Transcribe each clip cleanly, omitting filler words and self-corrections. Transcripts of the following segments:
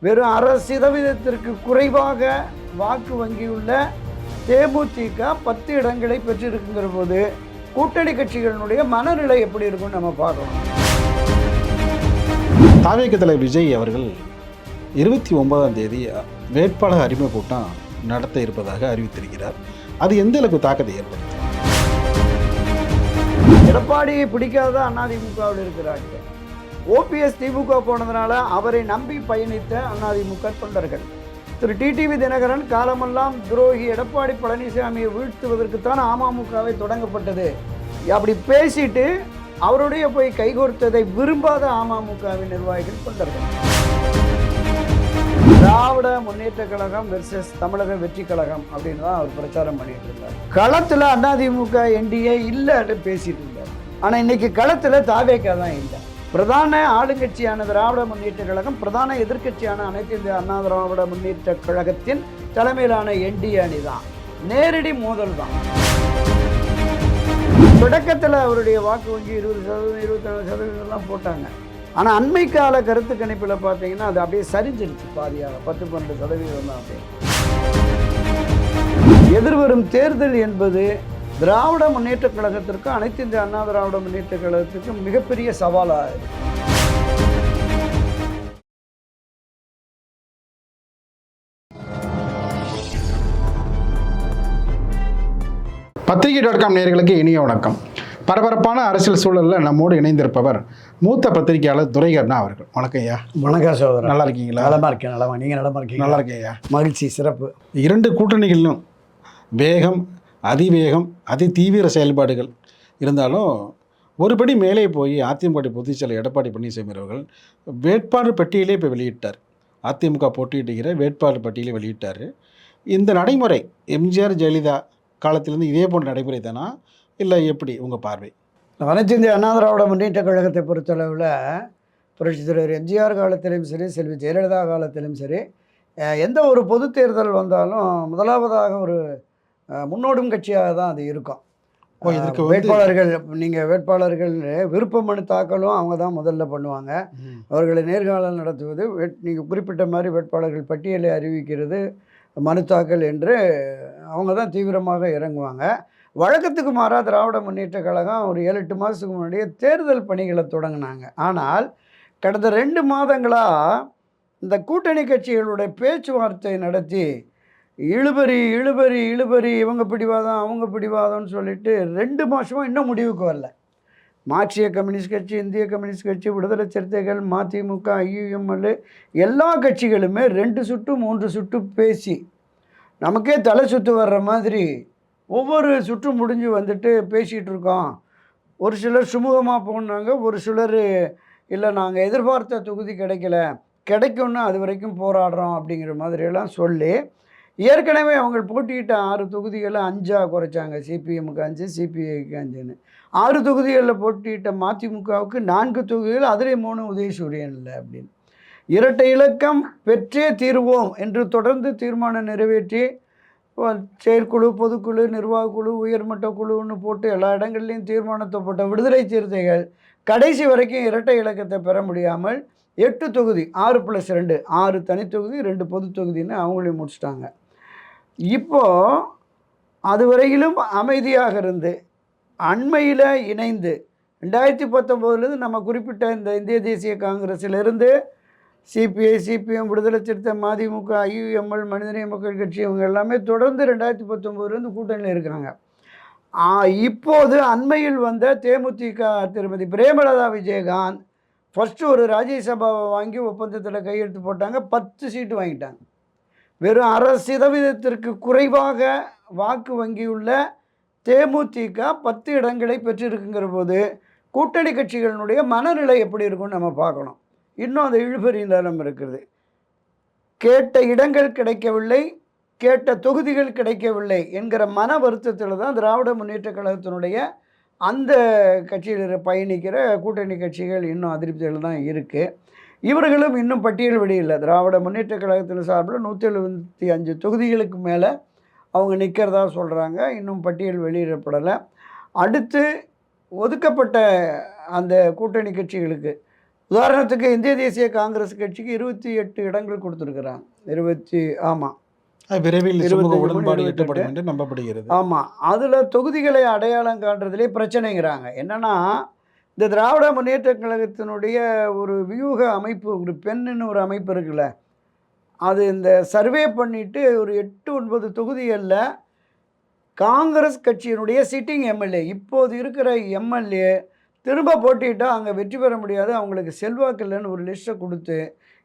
வெறும் 1% குறைவாக வாக்கு வங்கியுள்ள தேமுதிக 10 இடங்களை பெற்றிருக்குங்கிற போது கூட்டணி கட்சிகளினுடைய மனநிலை எப்படி இருக்கும்னு நம்ம பார்க்கணும். தாவேக தலைவர் விஜய் அவர்கள் 29ஆம் தேதி வேட்பாளர் அறிமுக கூட்டம் நடத்த இருப்பதாக அறிவித்திருக்கிறார். அது எந்த அளவுக்கு தாக்கத்தை ஏற்படுத்தும்? எடப்பாடியை பிடிக்காத அதிமுகவில் இருக்கிறார்கள். ஓபிஎஸ் திமுக போனதுனால அவரை நம்பி பயணித்த அதிமுக தொண்டர்கள். திரு டிடிவி தினகரன் காலமெல்லாம் துரோகி எடப்பாடி பழனிசாமியை வீழ்த்துவதற்குத்தான் அமமுகவை தொடங்கப்பட்டது அப்படி பேசிட்டு அவருடைய போய் கைகோர்த்ததை விரும்பாத அமமுகவின் நிர்வாகிகள் தொண்டர்கள். திராவிட முன்னேற்ற கழகம் வெர்சஸ் தமிழக வெற்றி கழகம் அப்படின்னு தான் அவர் பிரச்சாரம் பண்ணிட்டு இருந்தார். களத்தில் அதிமுக என்டிஏ இல்லைன்னு பேசிட்டு இருந்தார். ஆனால் இன்னைக்கு களத்தில் தாவேக தான் இல்லை. பிரதான ஆளுங்கட்சியான திராவிட முன்னேற்ற கழகம், பிரதான எதிர்க்கட்சியான அனைத்து இந்திய அண்ணா திராவிட முன்னேற்ற கழகத்தின் தலைமையிலான என்டிஏ அணி தான். நேரடி மோதல் தான். தொடக்கத்தில் அவருடைய வாக்கு வங்கி 20%, 24% போட்டாங்க. ஆனால் அண்மை கால கருத்து கணிப்பில் பார்த்தீங்கன்னா அது அப்படியே சரிஞ்சிருச்சு. பாதியாக 10-12% தான். அப்படியே எதிர்வரும் தேர்தல் என்பது திராவிட முன்னேற்ற கழகத்திற்கு, அனைத்து இந்திய அண்ணா திராவிட முன்னேற்ற கழகத்திற்கு மிகப்பெரிய சவாலாக இருக்கு. பத்திரிகை.com நேயர்களுக்கு இனிய வணக்கம். பரபரப்பான அரசியல் சூழலில் நம்மோடு இணைந்திருப்பவர் மூத்த பத்திரிகையாளர் துரைகண்ணா அவர்கள். வணக்கம் ஐயா. வணக்கம் சகோதரர். நல்லா இருக்கீங்களா? நலமா இருக்கேன். நலமா, நீங்கள் நலமா இருக்கீங்க? நல்லா இருக்கேன் ஐயா. மகிழ்ச்சி, சிறப்பு. 2 கூட்டணிகளிலும் வேகம், அதிவேகம், அதி தீவிர செயல்பாடுகள் இருந்தாலும் ஒருபடி மேலே போய் அதிமுக பொதுச்செயலாளர் எடப்பாடி பழனிசாமி அவர்கள் வேட்பாளர் பட்டியலே இப்போ வெளியிட்டார். அதிமுக போட்டியிடுகிற வேட்பாளர் பட்டியலை வெளியிட்டார். இந்த நடைமுறை எம்ஜிஆர் ஜெயலலிதா காலத்திலேருந்து இதே போன்ற நடைமுறை தானா, இல்லை எப்படி உங்கள் பார்வை? அனைத்து இந்திய அண்ணா திராவிட முன்னேற்ற கழகத்தை பொறுத்தளவில் புரட்சித் தலைவர் எம்ஜிஆர் காலத்திலும் சரி, செல்வி ஜெயலலிதா காலத்திலும் சரி, எந்த ஒரு பொது தேர்தல் வந்தாலும் முதலாவதாக ஒரு முன்னோடும் கட்சியாக தான் அது இருக்கும். வேட்பாளர்கள், நீங்கள் வேட்பாளர்கள் விருப்ப மனு தாக்கலும் அவங்க தான் முதல்ல பண்ணுவாங்க. அவர்களை நேர்காணல் நடத்துவது, நீங்கள் குறிப்பிட்ட மாதிரி வேட்பாளர்கள் பட்டியலை அறிவிக்கிறது, மனு தாக்கல் என்று அவங்க தான் தீவிரமாக இறங்குவாங்க. வழக்கத்துக்கு மாறாக திராவிட முன்னேற்ற கழகம் ஒரு 7-8 மாதத்துக்கு முன்னாடியே தேர்தல் பணிகளை தொடங்கினாங்க. ஆனால் கடந்த 2 மாதங்களாக இந்த கூட்டணி கட்சிகளுடைய பேச்சுவார்த்தை நடத்தி இழுபறி இழுபறி இழுபறி, இவங்க பிடிவாதம் அவங்க பிடிவாதம்னு சொல்லிட்டு 2 மாதமாக இன்னும் முடிவுக்கு வரல. மார்க்சிய கம்யூனிஸ்ட் கட்சி, இந்திய கம்யூனிஸ்ட் கட்சி, விடுதலை சிறுத்தைகள், மதிமுக, ஐயுஎம்எல் எல்லா கட்சிகளுமே 2 சுற்று 3 சுற்று பேசி நமக்கே தலை சுற்று வர்ற மாதிரி ஒவ்வொரு சுற்று முடிஞ்சு வந்துட்டு பேசிகிட்டு இருக்கோம். ஒரு சிலர் சுமூகமாக போனாங்க, ஒரு சிலர் இல்லை நாங்கள் எதிர்பார்த்த தொகுதி கிடைக்கும்னு அது வரைக்கும் போராடுறோம் அப்படிங்கிற மாதிரியெல்லாம் சொல்லி ஏற்கனவே அவங்க போட்டியிட்ட 6 தொகுதிகளை 5ஆக குறைச்சாங்க. சிபிஎம்முக்கு 5, சிபிஐக்கு 5ன்னு 6 தொகுதிகளில் போட்டியிட்ட மதிமுகவுக்கு 4 தொகுதிகள், அதிலே 3 உதயசூரியன் இல்லை அப்படின்னு இரட்டை இலக்கம் பெற்றே தீர்வோம் என்று தொடர்ந்து தீர்மானம் நிறைவேற்றி செயற்குழு, பொதுக்குழு, நிர்வாகக்குழு, உயர்மட்ட குழுன்னு போட்டு எல்லா இடங்கள்லையும் தீர்மானத்தை போட்ட விடுதலை சிறுத்தைகள் கடைசி வரைக்கும் இரட்டை இலக்கத்தை பெற முடியாமல் 8 தொகுதி 6+2 6 தனித்தொகுதி 2 பொது தொகுதின்னு அவங்களையும் முடிச்சிட்டாங்க. இப்போது அதுவரையிலும் அமைதியாக இருந்து அண்மையில் இணைந்து 2019 நம்ம குறிப்பிட்ட இந்த இந்திய தேசிய காங்கிரஸிலிருந்து சிபிஐ, சிபிஎம், விடுதலை சிறுத்தை, மதிமுக, ஐயுஎம்எல், மனிதநேய மக்கள் கட்சி இவங்க எல்லாமே தொடர்ந்து 2019 கூட்டணியில் இருக்காங்க. இப்போது அண்மையில் வந்த தேமுதிக திருமதி பிரேமலதா விஜயகாந்த் ஃபஸ்ட்டு ஒரு ராஜ்யசபாவை வாங்கி ஒப்பந்தத்தில் கையெழுத்து போட்டாங்க. 10 சீட்டு வாங்கிட்டாங்க. வெறும் 1% குறைவாக வாக்கு வங்கியுள்ள தேமுதிக 10 இடங்களை பெற்றிருக்குங்கிற போது கூட்டணி கட்சிகளினுடைய மனநிலை எப்படி இருக்கும்னு நம்ம பார்க்கணும். இன்னும் அந்த இழுபறி நிலம் இருக்கிறது. கேட்ட இடங்கள் கிடைக்கவில்லை, கேட்ட தொகுதிகள் கிடைக்கவில்லை என்கிற மன வருத்தத்தில் தான் திராவிட முன்னேற்ற கழகத்தினுடைய அந்த கட்சியில் பயணிக்கிற கூட்டணி கட்சிகள் இன்னும் அதிருப்தியில் தான் இருக்குது. இவர்களும் இன்னும் பட்டியல் வெளியில்லை. திராவிட முன்னேற்ற கழகத்தின் சார்பில் 175 தொகுதிகளுக்கு மேலே அவங்க நிற்கிறதா சொல்கிறாங்க. இன்னும் பட்டியல் வெளியிடப்படலை. அடுத்து ஒதுக்கப்பட்ட அந்த கூட்டணி கட்சிகளுக்கு உதாரணத்துக்கு இந்திய தேசிய காங்கிரஸ் கட்சிக்கு 28 இடங்கள் கொடுத்துருக்குறாங்க. ஆமாம், விரைவில் சுமூக 25, உடன்பாடு 28. எட்டப்படும் என்று நம்பப்படுகிறது. ஆமாம், அதில் தொகுதிகளை அடையாளம் காண்றதுலே பிரச்சனைங்கிறாங்க. என்னென்னா, இந்த திராவிட முன்னேற்றக் கழகத்தினுடைய ஒரு வியூக அமைப்பு, ஒரு பெண்ணுன்னு ஒரு அமைப்பு இருக்குல்ல, அது இந்த சர்வே பண்ணிவிட்டு ஒரு 8, 9 தொகுதிகளில் காங்கிரஸ் கட்சியினுடைய சிட்டிங் எம்எல்ஏ, இப்போது இருக்கிற எம்எல்ஏ திரும்ப போட்டியிட்டா அங்கே வெற்றி பெற முடியாது, அவங்களுக்கு செல்வாக்கு இல்லைன்னு ஒரு லிஸ்ட்டை கொடுத்து,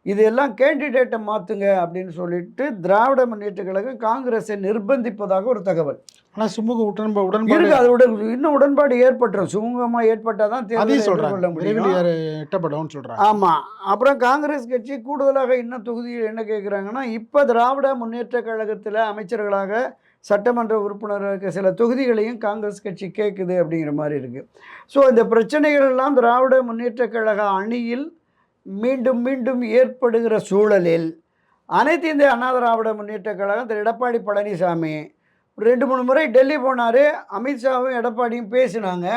இது எல்லாம் கேண்டிடேட்டை மாற்றுங்க அப்படின்னு சொல்லிட்டு திராவிட முன்னேற்றக் கழகம் காங்கிரஸை நிர்பந்திப்பதாக ஒரு தகவல். ஆனால் சுமூக உடன்பாடு இருக்கு. அதோட இன்னும் உடன்பாடு ஏற்பட்டுரும். சுமூகமாக ஏற்பட்டால் தான் தேர்தலை எதிர்கொள்ள முடியும். எட்டப்படும் சொல்கிறாங்க. ஆமாம். அப்புறம் காங்கிரஸ் கட்சி கூடுதலாக இன்னும் தொகுதியில் என்ன கேட்குறாங்கன்னா, இப்போ திராவிட முன்னேற்றக் கழகத்தில் அமைச்சர்களாக சட்டமன்ற உறுப்பினராக சில தொகுதிகளையும் காங்கிரஸ் கட்சி கேட்குது அப்படிங்கிற மாதிரி இருக்குது. ஸோ இந்த பிரச்சனைகள் எல்லாம் திராவிட முன்னேற்றக் கழக அணியில் மீண்டும் மீண்டும் ஏற்படுகிற சூழலில் அனைத்து இந்திய அண்ணா திராவிட முன்னேற்றக் கழகம் திரு எடப்பாடி பழனிசாமி 2-3 முறை டெல்லி போனார். அமித்ஷாவும் எடப்பாடியும் பேசினாங்க.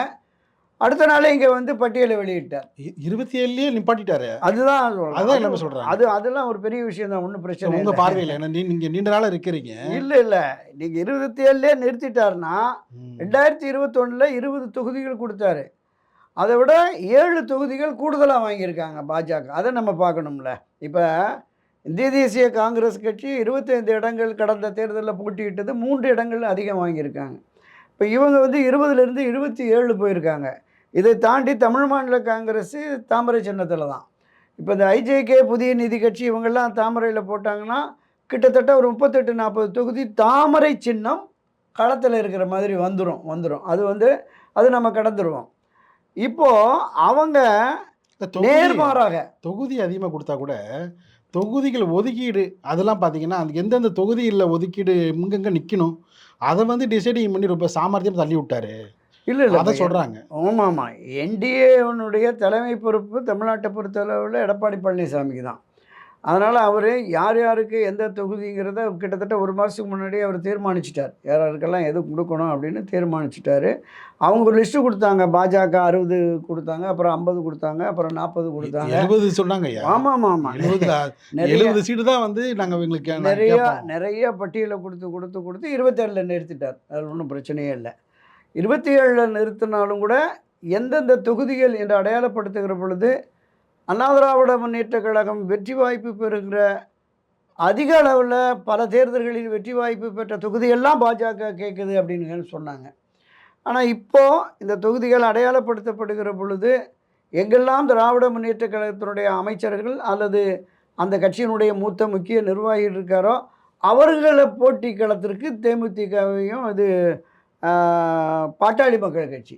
அடுத்த நாளே இங்கே வந்து பட்டியலை வெளியிட்டார். 27 நிப்பாட்டிட்டாரு. அதுதான் அதான் சொல்கிறாங்க. அதெல்லாம் ஒரு பெரிய விஷயம் தான், ஒன்றும் பிரச்சனை இல்லை. உங்கள் பார்வையில் என்ன, நீங்கள் நீண்ட நாளாக இருக்கிறீங்க. இல்லை நீங்கள் 27 நிறுத்திட்டாருன்னா 2021 20 தொகுதிகள் கொடுத்தாரு. அதை விட 7 தொகுதிகள் கூடுதலாக வாங்கியிருக்காங்க பாஜக. அதை நம்ம பார்க்கணும்ல. இப்போ இந்திய தேசிய காங்கிரஸ் கட்சி 25 இடங்கள் கடந்த தேர்தலில் போட்டியிட்டது, 3 இடங்கள் அதிகம் வாங்கியிருக்காங்க. இப்போ இவங்க வந்து 20லேருந்து 27 போயிருக்காங்க. இதை தாண்டி தமிழ் மாநில காங்கிரஸ் தாமரை சின்னத்தில் தான். இப்போ இந்த ஐஜேகே புதிய நீதி கட்சி இவங்கெல்லாம் தாமரையில் போட்டாங்கன்னா கிட்டத்தட்ட ஒரு 38-40 தொகுதி தாமரை சின்னம் களத்தில் இருக்கிற மாதிரி வந்துடும். அது நம்ம கடந்துருவோம். இப்போது அவங்க நேர்மாறாக தொகுதி அதிகமாக கொடுத்தா கூட தொகுதிகள் ஒதுக்கீடு அதெல்லாம் பார்த்தீங்கன்னா அந்த எந்தெந்த தொகுதியில் ஒதுக்கீடு எங்கெங்கே நிற்கணும் அதை வந்து டிசைடிங் பண்ணி ரொம்ப சாமர்த்தியம் தள்ளி விட்டாரு. இல்லை அதை சொல்கிறாங்க. ஆமாம், என்டிஏனுடைய தலைமை பொறுப்பு தமிழ்நாட்டை பொறுத்தளவில் எடப்பாடி பழனிசாமிக்கு தான். அதனால் அவர் யார் யாருக்கு எந்த தொகுதிங்கிறத கிட்டத்தட்ட 1 மாதத்துக்கு முன்னாடியே அவர் தீர்மானிச்சிட்டார். யாருக்கெல்லாம் எது கொடுக்கணும் அப்படின்னு தீர்மானிச்சிட்டாரு. அவங்க ஒரு லிஸ்ட்டு கொடுத்தாங்க. பாஜக 60 கொடுத்தாங்க, அப்புறம் 50 கொடுத்தாங்க, அப்புறம் 40 கொடுத்தாங்க, 70 சொன்னாங்க. ஆமாம் 70 சீட்டு தான் வந்து நாங்கள் எங்களுக்கு நிறைய பட்டியலை கொடுத்து 27 நிறுத்திட்டார். அதில் ஒன்றும் பிரச்சனையே இல்லை. 27 நிறுத்தினாலும் கூட எந்தெந்த தொகுதிகள் என்று அடையாளப்படுத்துகிற பொழுது அண்ணா திராவிட முன்னேற்றக் கழகம் வெற்றி வாய்ப்பு பெறுகிற அதிக அளவில் பல தேர்தல்களில் வெற்றி வாய்ப்பு பெற்ற தொகுதியெல்லாம் பாஜக கேட்குது அப்படின்னு சொன்னாங்க. ஆனால் இப்போது இந்த தொகுதிகள் அடையாளப்படுத்தப்படுகிற பொழுது எங்கெல்லாம் திராவிட முன்னேற்றக் கழகத்தினுடைய அமைச்சர்கள் அல்லது அந்த கட்சியினுடைய மூத்த முக்கிய நிர்வாகிகள் இருக்காரோ அவர்களை போட்டி களத்திற்கு தேமுதிகவையும் இது பாட்டாளி மக்கள் கட்சி,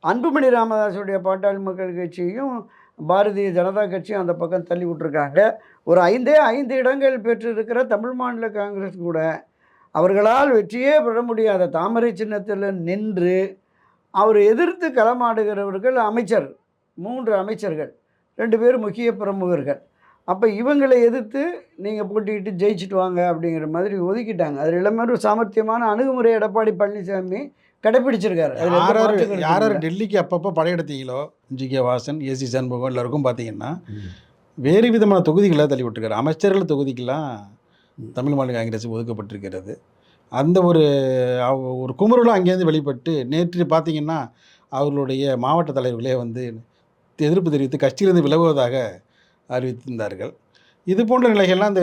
அன்புமணி ராமதாஸுடைய பாட்டாளி மக்கள் கட்சியும் பாரதிய ஜனதா கட்சியும் அந்த பக்கம் தள்ளி விட்டுருக்காங்க. ஒரு 5 இடங்கள் பெற்றிருக்கிற தமிழ் மாநில காங்கிரஸ் கூட அவர்களால் வெற்றியே பெற முடியாத தாமரை சின்னத்தில் நின்று அவர் எதிர்த்து களமாடுகிறவர்கள் 3 அமைச்சர்கள், 2 பேர் முக்கிய பிரமுகர்கள். அப்போ இவங்களை எதிர்த்து நீங்கள் போட்டிக்கிட்டு ஜெயிச்சுட்டு வாங்க அப்படிங்கிற மாதிரி ஒதுக்கிட்டாங்க. அதில் எல்லாமே ஒரு சாமர்த்தியமான அணுகுமுறை எடப்பாடி பழனிசாமி கடைப்பிடிச்சிருக்காரு. யார் டெல்லிக்கு அப்பப்போ படையெடுத்தீங்களோ ஜி.கே. வாசன், ஏசி சண்முகம் எல்லாருக்கும் பார்த்தீங்கன்னா வேறு விதமான தொகுதிகளை தள்ளி விட்டுருக்காரு. அமைச்சர்கள் தொகுதிக்கெல்லாம் தமிழ் மாநில காங்கிரஸ் ஒதுக்கப்பட்டிருக்கிறது. அந்த ஒரு குமுறலும் அங்கேருந்து வெளிப்பட்டு நேற்று பார்த்தீங்கன்னா அவர்களுடைய மாவட்ட தலைவர்களே வந்து எதிர்ப்பு தெரிவித்து கட்சியிலிருந்து விலகுவதாக அறிவித்திருந்தார்கள். இது போன்ற நிலைகள்லாம் இந்த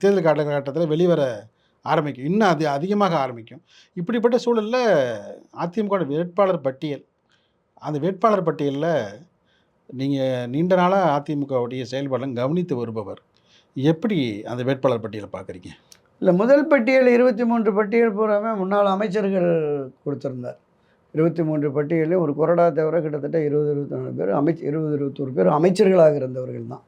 தேர்தல் காலகட்டத்தில் வெளிவர ஆரம்பிக்கும், இன்னும் அது அதிகமாக ஆரம்பிக்கும். இப்படிப்பட்ட சூழலில் அதிமுக வேட்பாளர் பட்டியல், அந்த வேட்பாளர் பட்டியலில் நீங்கள் நீண்ட நாளாக அதிமுகவுடைய செயல்பாடுலாம் கவனித்து வருபவர், எப்படி அந்த வேட்பாளர் பட்டியலை பார்க்குறீங்க? இல்லை, முதல் பட்டியல் 23 பட்டியல் பூராமே முன்னாள் அமைச்சர்கள் கொடுத்துருந்தார். 23 பட்டியலில் ஒரு கொறடா தவிர கிட்டத்தட்ட 20-24 பேர் 20-21 பேர் அமைச்சர்களாக இருந்தவர்கள் தான்.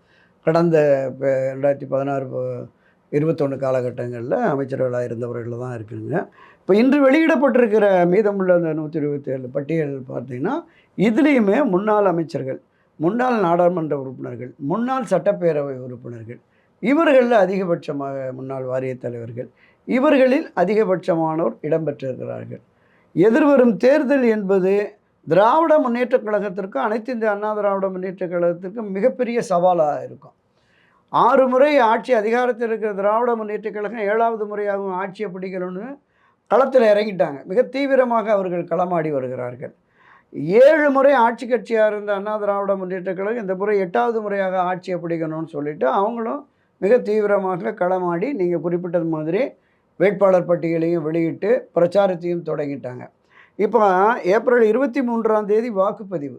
கடந்த 2016-21 காலகட்டங்களில் அமைச்சர்களாக இருந்தவர்கள் தான் இருக்குங்க. இப்போ இன்று வெளியிடப்பட்டிருக்கிற மீதமுள்ள அந்த 127 பட்டியல் பார்த்திங்கன்னா இதுலேயுமே முன்னாள் அமைச்சர்கள், முன்னாள் நாடாளுமன்ற உறுப்பினர்கள், முன்னாள் சட்டப்பேரவை உறுப்பினர்கள், இவர்களில் அதிகபட்சமாக முன்னாள் வாரியத் தலைவர்கள், இவர்களில் அதிகபட்சமானோர் இடம்பெற்றிருக்கிறார்கள். எதிர்வரும் தேர்தல் என்பது திராவிட முன்னேற்றக் கழகத்திற்கும் அனைத்து இந்திய அண்ணா திராவிட முன்னேற்றக் கழகத்திற்கும் மிகப்பெரிய சவாலாக இருக்கும். 6 முறை ஆட்சி அதிகாரத்தில் இருக்கிற திராவிட முன்னேற்றக் கழகம் 7வது முறையாகவும் ஆட்சியை பிடிக்கணும்னு களத்தில் இறங்கிட்டாங்க. மிக தீவிரமாக அவர்கள் களமாடி வருகிறார்கள். 7 முறை ஆட்சி கட்சியாக இருந்த அண்ணா திராவிட முன்னேற்றக் கழகம் இந்த முறை 8வது முறையாக ஆட்சியை பிடிக்கணும்னு சொல்லிட்டு அவங்களும் மிக தீவிரமாக களமாடி நீங்கள் குறிப்பிட்டது மாதிரி வேட்பாளர் பட்டியலையும் வெளியிட்டு பிரச்சாரத்தையும் தொடங்கிட்டாங்க. இப்போ ஏப்ரல் 23ஆம் தேதி வாக்குப்பதிவு.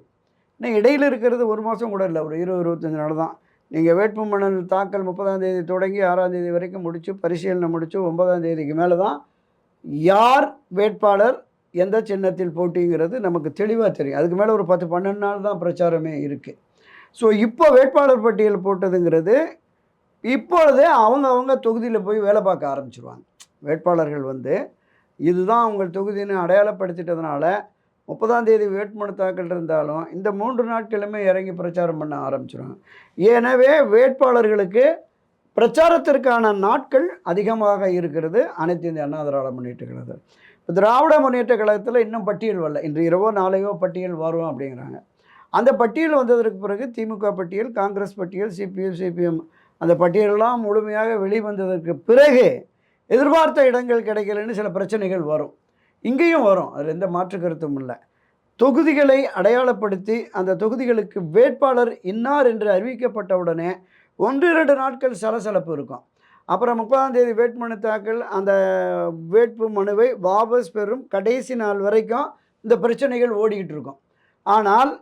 இன்னும் இடையில் இருக்கிறது 1 மாதம் கூட இல்லை, ஒரு 20-25 நாள் தான். நீங்கள் வேட்புமனு தாக்கல் 30ஆம் தேதி தொடங்கி 6ஆம் தேதி வரைக்கும் முடித்து பரிசீலனை முடித்து 9ஆம் தேதிக்கு மேலே தான் யார் வேட்பாளர் எந்த சின்னத்தில் போட்டிங்கிறது நமக்கு தெளிவாக தெரியும். அதுக்கு மேலே ஒரு 10-12 நாள் தான் பிரச்சாரமே இருக்குது. ஸோ இப்போ வேட்பாளர் பட்டியல் போட்டதுங்கிறது இப்பொழுதே அவங்க தொகுதியில் போய் வேலை பார்க்க ஆரம்பிச்சிருவாங்க. வேட்பாளர்கள் வந்து இதுதான் உங்கள் தொகுதின்னு அடையாளப்படுத்திட்டதுனால 30ஆம் தேதி வேட்புமனு தாக்கல் இருந்தாலும் இந்த 3 நாட்களுமே இறங்கி பிரச்சாரம் பண்ண ஆரம்பிச்சிடுவாங்க. எனவே வேட்பாளர்களுக்கு பிரச்சாரத்திற்கான நாட்கள் அதிகமாக இருக்கிறது அனைத்து இந்திய அண்ணா திராவிட முன்னேற்ற கழகத்தில். இப்போ திராவிட முன்னேற்ற கழகத்தில் இன்னும் பட்டியல் வரல. இன்று இரவோ நாளையோ பட்டியல் வரும் அப்படிங்கிறாங்க. அந்த பட்டியல் வந்ததற்கு பிறகு திமுக பட்டியல், காங்கிரஸ் பட்டியல், சிபிஎம் அந்த பட்டியலெல்லாம் முழுமையாக வெளிவந்ததற்கு பிறகு எதிர்பார்த்த இடங்கள் கிடைக்கலன்னு சில பிரச்சனைகள் வரும். இங்கேயும் வரும், அதில் எந்த மாற்று கருத்தும் இல்லை. தொகுதிகளை அடையாளப்படுத்தி அந்த தொகுதிகளுக்கு வேட்பாளர் இன்னார் என்று அறிவிக்கப்பட்டவுடனே 1-2 நாட்கள் சலசலப்பு இருக்கும். அப்புறம் 30ஆம் தேதி வேட்புமனு தாக்கல், அந்த வேட்பு மனுவை வாபஸ் பெறும் கடைசி நாள் வரைக்கும் இந்த பிரச்சனைகள் ஓடிக்கிட்டு இருக்கும். ஆனால்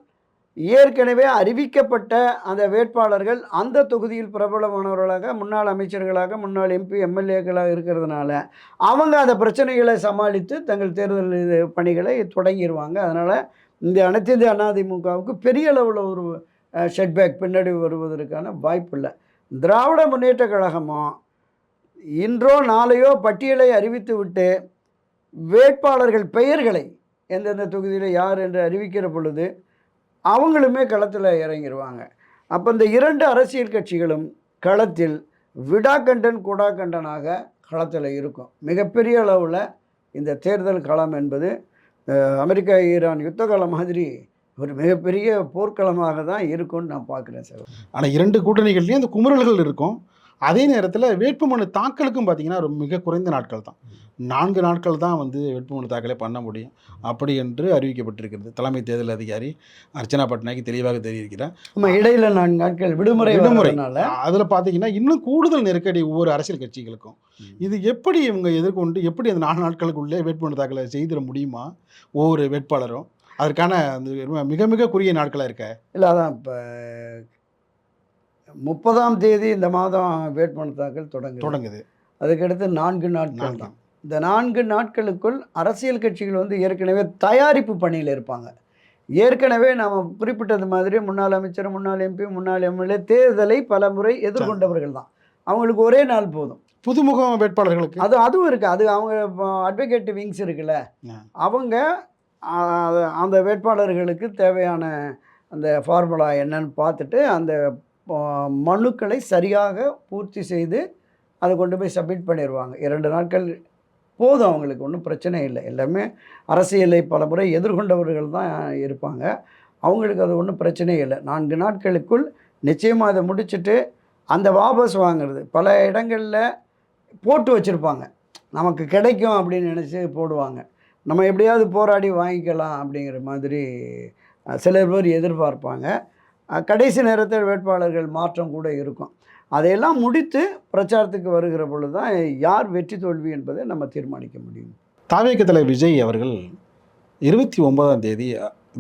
ஏற்கனவே அறிவிக்கப்பட்ட அந்த வேட்பாளர்கள் அந்த தொகுதியில் பிரபலமானவர்களாக, முன்னாள் அமைச்சர்களாக, முன்னாள் எம்பி எம்எல்ஏக்களாக இருக்கிறதுனால அவங்க அந்த பிரச்சனைகளை சமாளித்து தங்கள் தேர்தல் பணிகளை தொடங்கிடுவாங்க. அதனால் இந்த அனைத்து இந்திய அதிமுகவுக்கு பெரிய அளவில் ஒரு செட்பேக் பின்னாடி வருவதற்கான வாய்ப்பு இல்லை. திராவிட முன்னேற்ற கழகமும் இன்றோ நாளையோ பட்டியலை அறிவித்து விட்டு வேட்பாளர்கள் பெயர்களை எந்தெந்த தொகுதியில் யார் என்று அறிவிக்கிற பொழுது அவங்களுமே களத்தில் இறங்கிடுவாங்க. அப்போ இந்த 2 அரசியல் கட்சிகளும் களத்தில் விடாக்கண்டன் கூடாக்கண்டனாக களத்தில் இருக்கும். மிகப்பெரிய அளவில் இந்த தேர்தல் களம் என்பது அமெரிக்கா ஈரான் யுத்த காலம் மாதிரி ஒரு மிகப்பெரிய போர்க்களமாக தான் இருக்கும்னு நான் பார்க்குறேன் சார். ஆனால் 2 கூட்டணிகள்லேயும் அந்த குமுறல்கள் இருக்கும். அதே நேரத்தில் வேட்புமனு தாக்கலுக்கும் பார்த்தீங்கன்னா ஒரு மிக குறைந்த நாட்கள் தான், 4 நாட்கள் தான் வந்து வேட்புமனு தாக்கலே பண்ண முடியும் அப்படி என்று அறிவிக்கப்பட்டிருக்கிறது. தலைமை தேர்தல் அதிகாரி அர்ச்சனா பட்நாயக் தெளிவாக தெரிவிக்கிறார். நம்ம இடையில் 4 நாட்கள் விடுமுறை. அதில் பார்த்தீங்கன்னா இன்னும் கூடுதல் நெருக்கடி ஒவ்வொரு அரசியல் கட்சிகளுக்கும். இது எப்படி இவங்க எதிர்கொண்டு எப்படி அந்த 4 நாட்களுக்குள்ளே வேட்புமனு தாக்கலை செய்திட முடியுமா ஒவ்வொரு வேட்பாளரும்? அதற்கான மிக மிக குறுகிய நாட்களாக இருக்க இல்லை. அதான் இப்போ 30ஆம் தேதி இந்த மாதம் வேட்புமனு தாக்கல் தொடங்குது. அதுக்கடுத்து 4 நாட்கள் தான். இந்த 4 நாட்களுக்குள் அரசியல் கட்சிகள் வந்து ஏற்கனவே தயாரிப்பு பணியில் இருப்பாங்க. ஏற்கனவே நாம் குறிப்பிட்டது மாதிரி முன்னாள் அமைச்சர், முன்னாள் எம்பி, முன்னாள் எம்எல்ஏ தேர்தலை பல முறை எதிர்கொண்டவர்கள் தான். அவங்களுக்கு ஒரே நாள் போதும். புதுமுக வேட்பாளர்களுக்கு அதுவும் இருக்குது. அது அவங்க அட்வொகேட் விங்ஸ் இருக்குல்ல, அவங்க அந்த வேட்பாளர்களுக்கு தேவையான அந்த ஃபார்முலா என்னன்னு பார்த்துட்டு அந்த மனுக்களை சரியாக பூர்த்தி செய்து அதை கொண்டு போய் சப்மிட் பண்ணிடுவாங்க. 2 நாட்கள் போதும், அவங்களுக்கு ஒன்றும் பிரச்சனை இல்லை. எல்லாமே அரசியலை பல முறை எதிர்கொண்டவர்கள் தான் இருப்பாங்க. அவங்களுக்கு அது ஒன்றும் பிரச்சனையே இல்லை. 4 நாட்களுக்குள் நிச்சயமாக அதை முடிச்சுட்டு அந்த வாபஸ் வாங்கிறது பல இடங்களில் போட்டு வச்சுருப்பாங்க. நமக்கு கிடைக்கும் அப்படின்னு நினச்சி போடுவாங்க. நம்ம எப்படியாவது போராடி வாங்கிக்கலாம் அப்படிங்கிற மாதிரி சில பேர் எதிர்பார்ப்பாங்க. கடைசி நேரத்தில் வேட்பாளர்கள் மாற்றம் கூட இருக்கும். அதையெல்லாம் முடித்து பிரச்சாரத்துக்கு வருகிற பொழுது தான் யார் வெற்றி தோல்வி என்பதை நம்ம தீர்மானிக்க முடியும். தாவேக தலைவர் விஜய் அவர்கள் 29ஆம் தேதி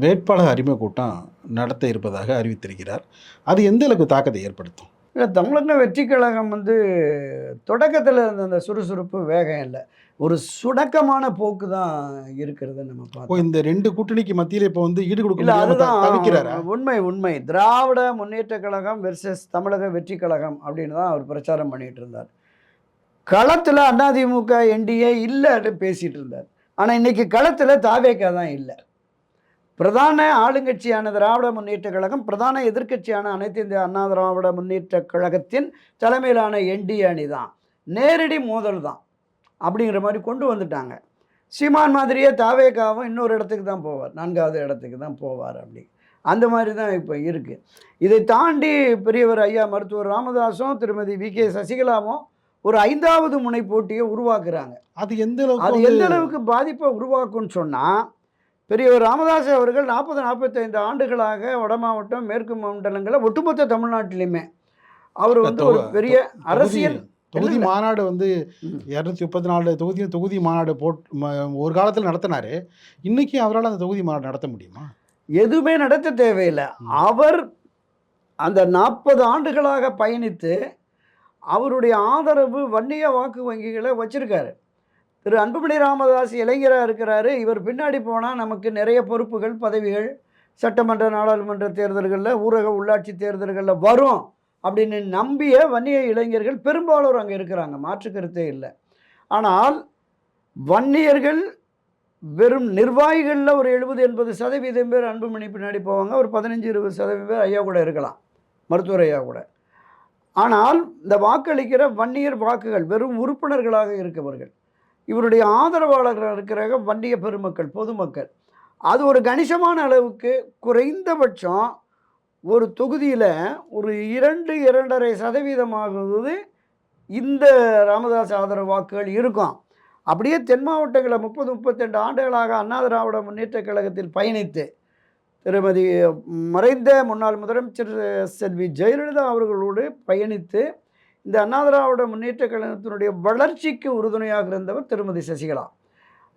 வேட்பாளர் அறிமுக கூட்டம் நடத்த இருப்பதாக அறிவித்திருக்கிறார். அது எந்த அளவுக்கு தாக்கத்தை ஏற்படுத்தும்? இல்லை, தமிழக வெற்றி கழகம் வந்து தொடக்கத்தில் அந்த சுறுசுறுப்பு வேகம் இல்லை, ஒரு சுடக்கமான போக்கு தான் இருக்கிறது நம்ம பார்த்தோம். இந்த 2 கூட்டணிக்கு மத்தியில் இப்போ வந்து ஈடு கொடுக்கல. அதுதான் உண்மை. திராவிட முன்னேற்ற கழகம் வெர்சஸ் தமிழக வெற்றி கழகம் அப்படின்னு தான் அவர் பிரச்சாரம் பண்ணிட்டு இருந்தார். களத்தில் அதிமுக என்டிஏ இல்லைன்னு பேசிகிட்டு இருந்தார். ஆனால் இன்றைக்கி களத்தில் தாவேகா தான் இல்லை. பிரதான ஆளுங்கட்சியான திராவிட முன்னேற்ற கழகம், பிரதான எதிர்க்கட்சியான அனைத்து இந்திய அண்ணா திராவிட முன்னேற்ற கழகத்தின் தலைமையிலான என்டிஏ அணி தான். நேரடி மோதல் தான் அப்படிங்கிற மாதிரி கொண்டு வந்துட்டாங்க. சீமான் மாதிரியே தாவேகாவும் இன்னொரு இடத்துக்கு தான் போவார், 4வது இடத்துக்கு தான் போவார். அப்படி அந்த மாதிரி தான் இப்போ இருக்குது. இதை தாண்டி பெரியவர் ஐயா மருத்துவர் ராமதாஸும் திருமதி வி.கே. சசிகலாவும் ஒரு 5வது முனை போட்டியை உருவாக்குறாங்க. அது எந்த அளவுக்கு அது எந்த அளவுக்கு பாதிப்பை உருவாக்கும்னு சொன்னால், பெரியவர் ராமதாஸ் அவர்கள் 45 ஆண்டுகளாக வட மாவட்டம் மேற்கு மண்டலங்களில் ஒட்டுமொத்த தமிழ்நாட்டிலையுமே அவர் வந்து ஒரு பெரிய அரசியல் தொகுதி மாநாடு வந்து ம். 234 தொகுதி மாநாடு ஒரு காலத்தில் நடத்தினாரு. இன்னைக்கு அவரால் அந்த தொகுதி மாநாடு நடத்த முடியுமா? எதுவுமே நடத்த தேவையில்லை. அவர் அந்த 40 ஆண்டுகளாக பயணித்து அவருடைய ஆதரவு வன்னிய வாக்கு வங்கிகளை வச்சிருக்காரு. திரு அன்புமணி ராமதாஸ் இளைஞராக இருக்கிறாரு. இவர் பின்னாடி போனால் நமக்கு நிறைய பொறுப்புகள், பதவிகள் சட்டமன்ற, நாடாளுமன்ற தேர்தல்களில், ஊரக உள்ளாட்சி தேர்தல்களில் வரும் அப்படின்னு நம்பிய வன்னிய இளைஞர்கள் பெரும்பாலோர் அங்கே இருக்கிறாங்க, மாற்று கருத்தே இல்லை. ஆனால் வன்னியர்கள் வெறும் நிர்வாகிகளில் ஒரு 70-80% பேர் அன்புமணி பின்னாடி போவாங்க. ஒரு 15-20% பேர் ஐயா கூட இருக்கலாம், மருத்துவர் ஐயா கூட. ஆனால் இந்த வாக்களிக்கிற வன்னியர் வாக்குகள் வெறும் உறுப்பினர்களாக இருக்கவர்கள், இவருடைய ஆதரவாளர்கள் இருக்கிற வன்னிய பெருமக்கள், பொதுமக்கள், அது ஒரு கணிசமான அளவுக்கு குறைந்தபட்சம் ஒரு தொகுதியில் ஒரு 2-2.5% இந்த ராமதாஸ் ஆதரவு வாக்குகள் இருக்கும். அப்படியே தென் மாவட்டங்களில் 30-32 ஆண்டுகளாக அண்ணா திராவிட முன்னேற்றக் கழகத்தில் பயணித்து திருமதி மறைந்த முன்னாள் முதலமைச்சர் செல்வி ஜெயலலிதா அவர்களோடு பயணித்து இந்த அண்ணா திராவிட முன்னேற்றக் கழகத்தினுடைய வளர்ச்சிக்கு உறுதுணையாக இருந்தவர் திருமதி சசிகலா.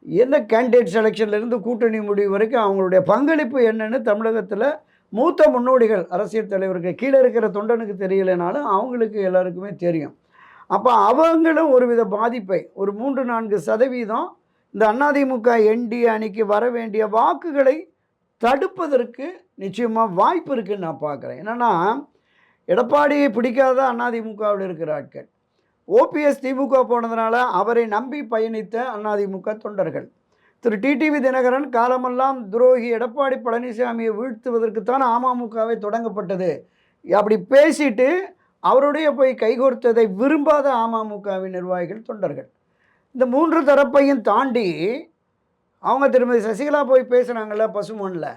என்ன கேண்டிடேட் செலெக்ஷன்லேருந்து கூட்டணி முடிவு வரைக்கும் அவங்களுடைய பங்களிப்பு என்னன்னு தமிழகத்தில் மூத்த முன்னோடிகள், அரசியல் தலைவருக்கு கீழே இருக்கிற தொண்டனுக்கு தெரியலைனாலும் அவங்களுக்கு எல்லாருக்குமே தெரியும். அப்போ அவங்களும் ஒருவித பாதிப்பை, ஒரு 3-4% இந்த அதிமுக என்டிஏ அணிக்கு வர வேண்டிய வாக்குகளை தடுப்பதற்கு நிச்சயமாக வாய்ப்பு இருக்குன்னு நான் பார்க்குறேன். என்னென்னா, எடப்பாடியை பிடிக்காத அதிமுகவில் இருக்கிற ஆட்கள், ஓபிஎஸ் திமுக போனதுனால அவரை நம்பி பயணித்த அதிமுக தொண்டர்கள், திரு டிடிவி தினகரன் காலமெல்லாம் துரோகி எடப்பாடி பழனிசாமியை வீழ்த்துவதற்குத்தான் அமமுகவை தொடங்கப்பட்டது அப்படி பேசிட்டு அவருடைய போய் கைகோர்த்ததை விரும்பாத அமமுகவின் நிர்வாகிகள், தொண்டர்கள், இந்த 3 தரப்பையும் தாண்டி அவங்க திருமதி சசிகலா போய் பேசுனாங்கள்ல பசுமொன்னில்,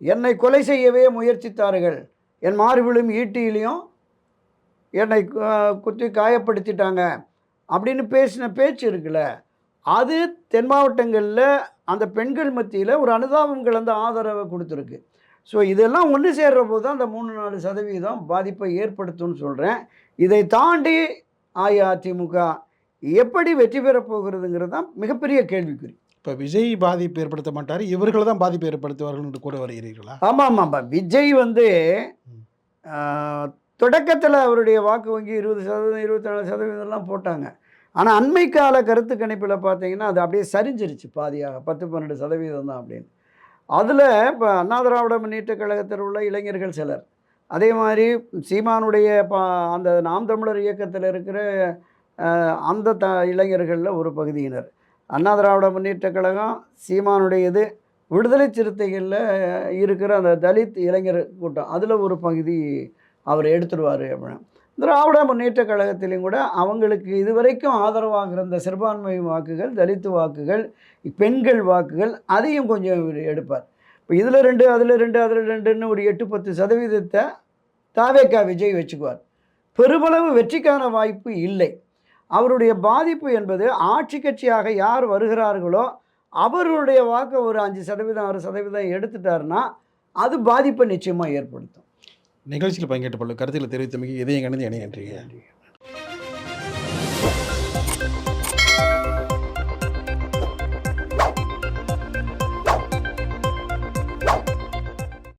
என்னை கொலை செய்யவே முயற்சித்தார்கள், என் மார்பிலும் ஈட்டியிலையும் என்னை குத்தி காயப்படுத்திட்டாங்க அப்படின்னு பேசின பேச்சு இருக்குல்ல, அது தென் மாவட்டங்களில் அந்த பெண்கள் மத்தியில் ஒரு அனுதாபம் கலந்த ஆதரவை கொடுத்துருக்கு. ஸோ இதெல்லாம் ஒன்று சேர்ற போது தான் அந்த 3-4% பாதிப்பை ஏற்படுத்தும்னு சொல்கிறேன். இதை தாண்டி அஇஅதிமுக எப்படி வெற்றி பெறப் போகிறதுங்கிறது தான் மிகப்பெரிய கேள்விக்குறி. இப்போ விஜய் பாதிப்பு ஏற்படுத்த மாட்டார், இவர்கள் தான் பாதிப்பு ஏற்படுத்துவார்கள் என்று கூற வருகிறீர்களா? ஆமாம். விஜய் வந்து தொடக்கத்தில் அவருடைய வாக்கு வங்கி 20%, 24% போட்டாங்க. ஆனால் அண்மை கால கருத்து கணிப்பில் பார்த்தீங்கன்னா அது அப்படியே சரிஞ்சிருச்சு பாதியாக, 10-12% தான் அப்படின்னு. அதில் இப்போ அண்ணா திராவிட முன்னேற்றக் கழகத்தில் உள்ள இளைஞர்கள் சிலர், அதே மாதிரி சீமானுடைய அந்த நாம் தமிழர் இயக்கத்தில் இருக்கிற அந்த இளைஞர்களில் ஒரு பகுதியினர், அண்ணா திராவிட முன்னேற்றக் கழகம் சீமானுடையது, விடுதலை சிறுத்தைகளில் இருக்கிற அந்த தலித் இளைஞர் கூட்டம் அதில் ஒரு பகுதி அவர் எடுத்துடுவார் அப்படின்னு. திராவிட முன்னேற்றக் கழகத்திலையும் கூட அவங்களுக்கு இதுவரைக்கும் ஆதரவாக இருந்த சிறுபான்மை வாக்குகள், தலித்து வாக்குகள், பெண்கள் வாக்குகள், அதையும் கொஞ்சம் இவர் எடுப்பார். இப்போ இதில் 2 அதில் 2 அதில் 2ன்னு ஒரு 8-10% தாவேகா விஜய் வச்சுக்குவார். பெருமளவு வெற்றிக்கான வாய்ப்பு இல்லை. அவருடைய பாதிப்பு என்பது ஆட்சி கட்சியாக யார் வருகிறார்களோ அவர்களுடைய வாக்கை ஒரு 5%, 6% எடுத்துட்டாருன்னா அது பாதிப்பை நிச்சயமாக ஏற்படுத்தும். நிகழ்ச்சியில் பங்கேற்ற கருத்தில் தெரிவித்தமைக்கு இதயம் கணிந்து நன்றி.